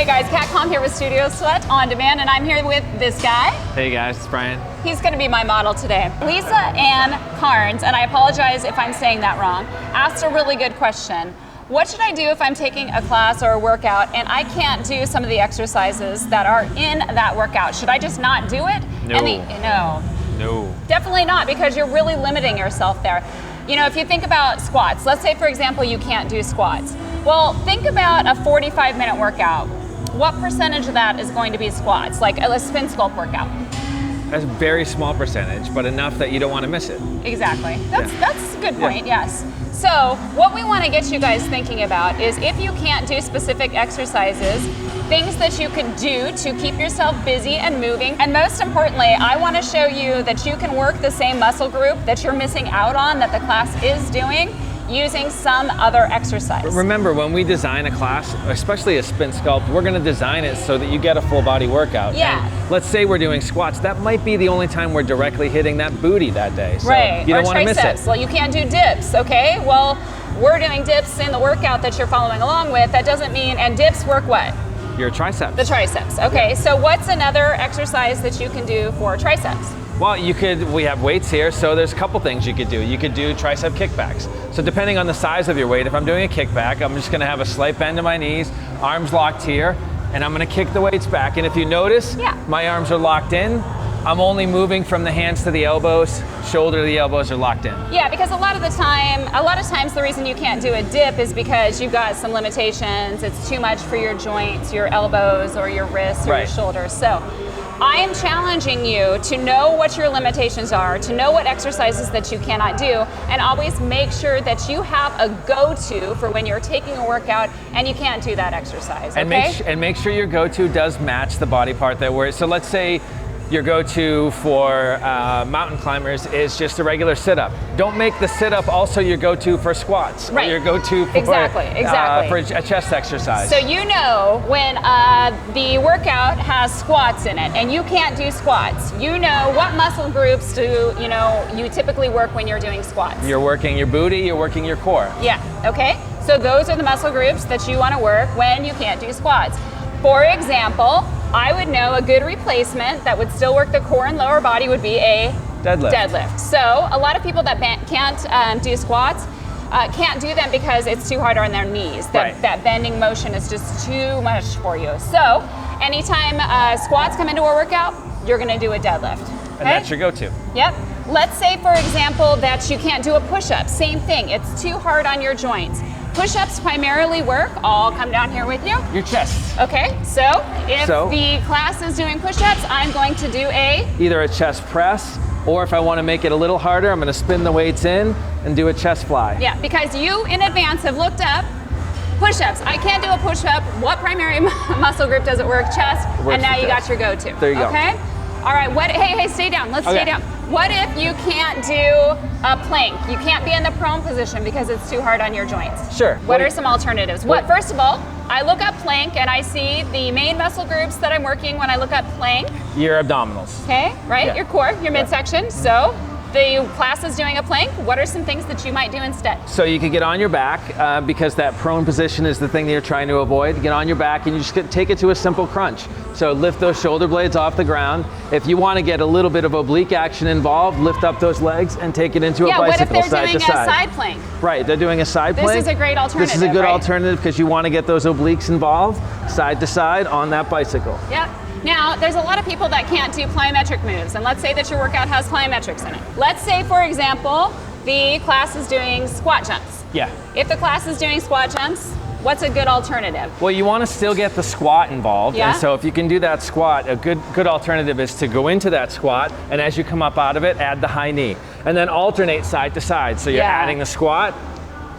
guys, CatCom here with Studio Sweat On Demand, and I'm here with this guy. Hey guys, it's Brian. He's going to be my model today. Lisa Ann Carnes, and I apologize if I'm saying that wrong, asked a really good question. What should I do if I'm taking a class or a workout and I can't do some of the exercises that are in that workout? Should I just not do it? No. No. Definitely not, because you're really limiting yourself there. You know, if you think about squats, let's say for example you can't do squats. Well, think about a 45-minute workout. What percentage of that is going to be squats, like a spin sculpt workout? That's a very small percentage, but enough that you don't want to miss it. Exactly. That's a good point, yes. So what we want to get you guys thinking about is if you can't do specific exercises, things that you can do to keep yourself busy and moving. And most importantly, I want to show you that you can work the same muscle group that you're missing out on that the class is doing using some other exercise. Remember, when we design a class, especially a spin sculpt, we're going to design it so that you get a full body workout. Yeah. And let's say we're doing squats. That might be the only time we're directly hitting that booty that day. So right. You don't want to miss it. Well, you can't do dips, okay? Well, we're doing dips in the workout that you're following along with. That doesn't mean, and dips work what? Your triceps. The triceps, okay. So what's another exercise that you can do for triceps? Well, we have weights here, so there's a couple things you could do. You could do tricep kickbacks. So depending on the size of your weight, if I'm doing a kickback, I'm just gonna have a slight bend in my knees, arms locked here, and I'm gonna kick the weights back. And if you notice, my arms are locked in. I'm only moving from the hands to the elbows, shoulder to the elbows are locked in. Yeah, because a lot of times the reason you can't do a dip is because you've got some limitations. It's too much for your joints, your elbows, or your wrists, or your shoulders. So I am challenging you to know what your limitations are, to know what exercises that you cannot do, and always make sure that you have a go-to for when you're taking a workout and you can't do that exercise, okay? And make sure your go-to does match the body part that we're, so let's say your go-to for mountain climbers is just a regular sit-up. Don't make the sit-up also your go-to for squats. Right. Or your go-to for, for a chest exercise. So you know when the workout has squats in it and you can't do squats, you know what muscle groups you typically work when you're doing squats. You're working your booty, you're working your core. Yeah, okay? So those are the muscle groups that you want to work when you can't do squats. For example, I would know a good replacement that would still work the core and lower body would be a deadlift. So a lot of people that can't do squats can't do them because it's too hard on their knees. That bending motion is just too much for you. So anytime squats come into a workout, you're going to do a deadlift. Okay? And that's your go-to. Yep. Let's say, for example, that you can't do a push-up. Same thing. It's too hard on your joints. Push-ups primarily work, I'll come down here with you. Your chest. Okay, so if the class is doing push-ups, I'm going to do either a chest press, or if I want to make it a little harder, I'm going to spin the weights in and do a chest fly. Yeah, because you in advance have looked up push-ups. I can't do a push-up. What primary muscle group does it work? Chest, and now you got your go-to. There you go. Okay? All right, hey, stay down. Let's stay down. What if you can't do a plank? You can't be in the prone position because it's too hard on your joints. Sure. What are some alternatives? First of all, I look up plank and I see the main muscle groups that I'm working when I look up plank. Your abdominals. Okay, right? Yeah. Your core, your midsection. So the class is doing a plank. What are some things that you might do instead? So you could get on your back because that prone position is the thing that you're trying to avoid. Get on your back and you just take it to a simple crunch. So lift those shoulder blades off the ground. If you want to get a little bit of oblique action involved, lift up those legs and take it into a bicycle side to side. What if they're doing a side plank? Right, they're doing a side plank. This is a great alternative. This is a good alternative because you want to get those obliques involved, side to side on that bicycle. Yep. Now, there's a lot of people that can't do plyometric moves, and let's say that your workout has plyometrics in it. Let's say, for example, the class is doing squat jumps. Yeah. If the class is doing squat jumps, what's a good alternative? Well, you want to still get the squat involved, and so if you can do that squat, a good alternative is to go into that squat, and as you come up out of it, add the high knee, and then alternate side to side. So you're adding the squat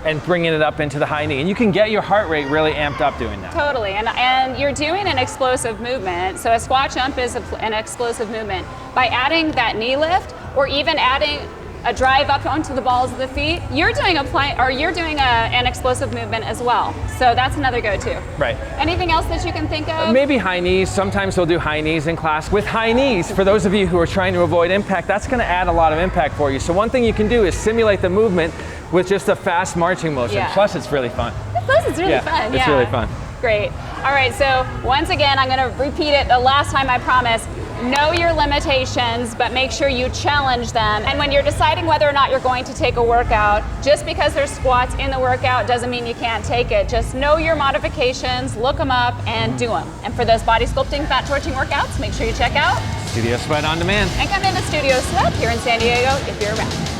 and bringing it up into the high knee. And you can get your heart rate really amped up doing that. Totally, and you're doing an explosive movement. So a squat jump is an explosive movement. By adding that knee lift, or even adding a drive up onto the balls of the feet, you're doing an explosive movement as well. So that's another go-to. Right. Anything else that you can think of? Maybe high knees. Sometimes we'll do high knees in class. With high knees, for those of you who are trying to avoid impact, that's going to add a lot of impact for you. So one thing you can do is simulate the movement with just a fast marching motion. Plus it's really fun. Plus it's really fun. It's really fun. Great. All right, so once again, I'm gonna repeat it the last time, I promise. Know your limitations, but make sure you challenge them. And when you're deciding whether or not you're going to take a workout, just because there's squats in the workout doesn't mean you can't take it. Just know your modifications, look them up, and do them. And for those body sculpting, fat torching workouts, make sure you check out Studio Sweat On Demand. and come into Studio Sweat here in San Diego if you're around.